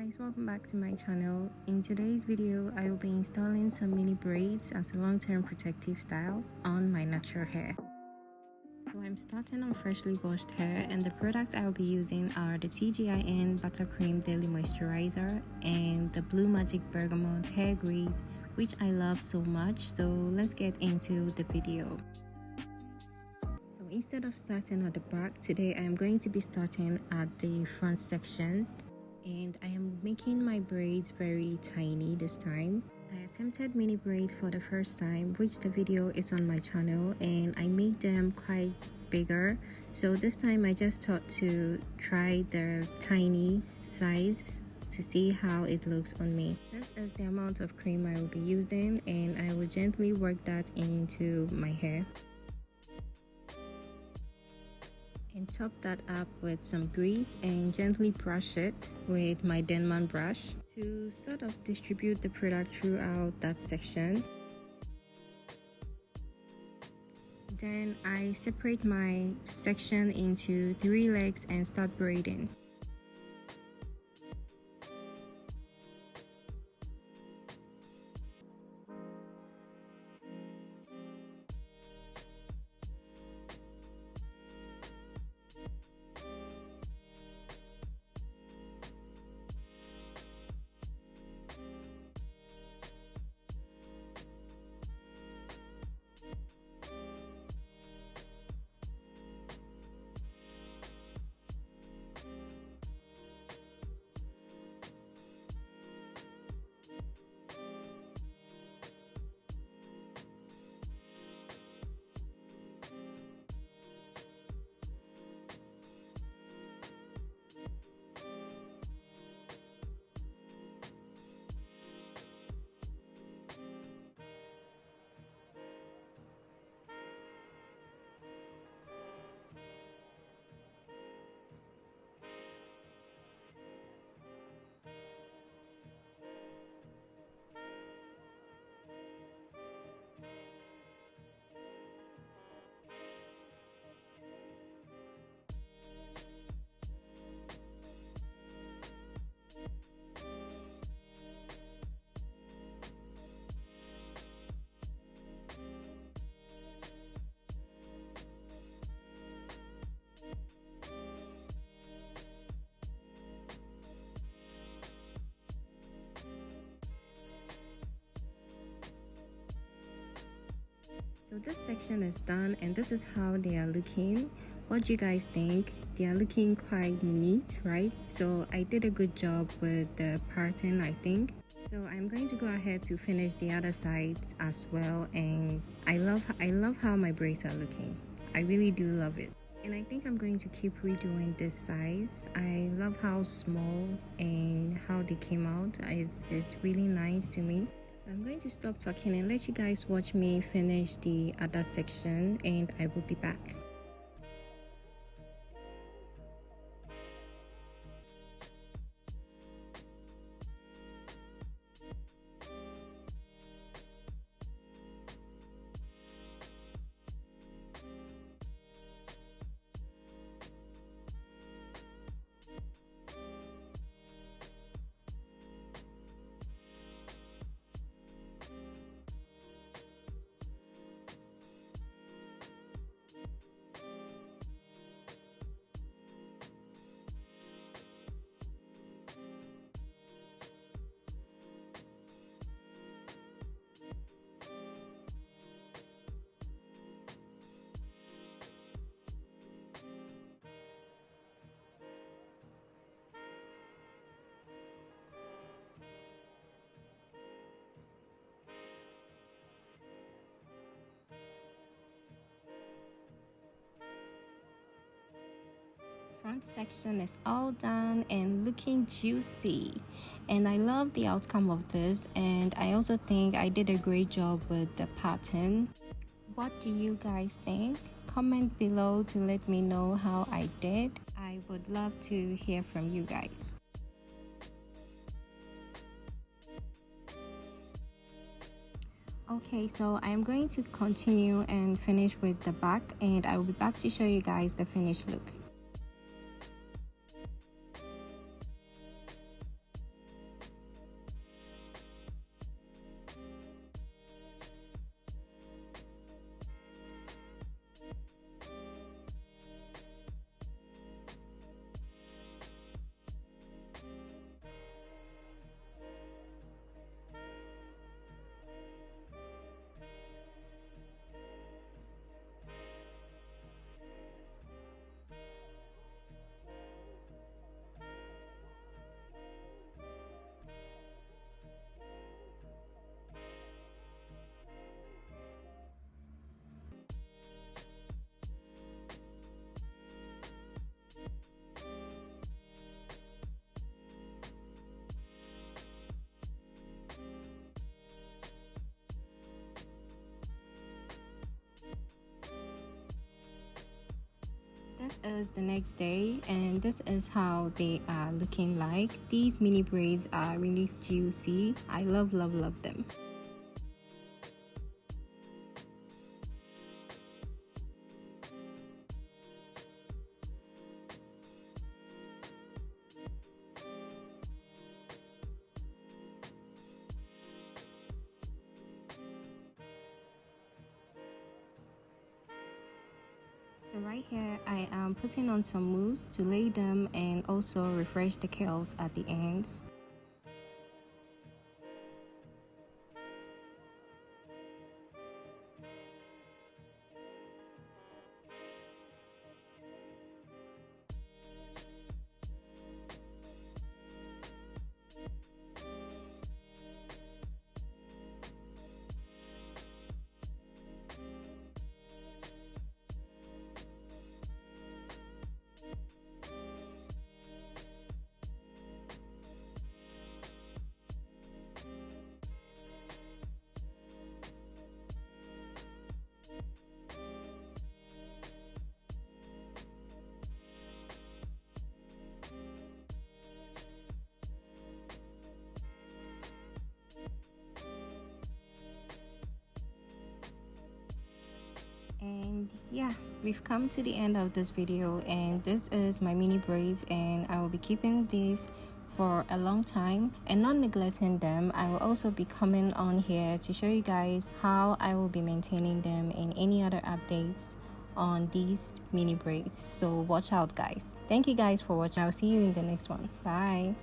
guys, welcome back to my channel. In today's video, I will be installing some mini braids as a long-term protective style on my natural hair. So I'm starting on freshly washed hair, and the products I will be using are the TGIN Buttercream Daily Moisturizer and the Blue Magic Bergamot Hair Grease, which I love so much. So let's get into the video. So instead of starting at the back, today I am going to be starting at the front sections. And I am making my braids very tiny this time. I attempted mini braids for the first time, which the video is on my channel, and I made them quite bigger. So this time I just thought to try the tiny size to see how it looks on me. This is the amount of cream I will be using, and I will gently work that into my hair. And top that up with some grease and gently brush it with my Denman brush to sort of distribute the product throughout that section. Then I separate my section into 3 legs and start braiding. So this section is done, and this is how they are looking. What do you guys think? They are looking quite neat, right? So I did a good job with the pattern, I think. So I'm going to go ahead to finish the other sides as well, and I love how my braids are looking. I really do love it. And I think I'm going to keep redoing this size. I love how small and how they came out. It's really nice to me. So I'm going to stop talking and let you guys watch me finish the other section, and I will be back. Front section is all done and looking juicy, and I love the outcome of this, and I also think I did a great job with the pattern. What do you guys think? Comment below to let me know how I did. I would love to hear from you guys. Okay, so I'm going to continue and finish with the back, and I will be back to show you guys the finished look. This is the next day, and this is how they are looking like. These mini braids are really juicy. I love them. So right here, I am putting on some mousse to lay them and also refresh the curls at the ends. And yeah, we've come to the end of this video, and this is my mini braids, and I will be keeping these for a long time and not neglecting them. I will also be coming on here to show you guys how I will be maintaining them and any other updates on these mini braids. So watch out guys. Thank you guys for watching. I'll see you in the next one. Bye.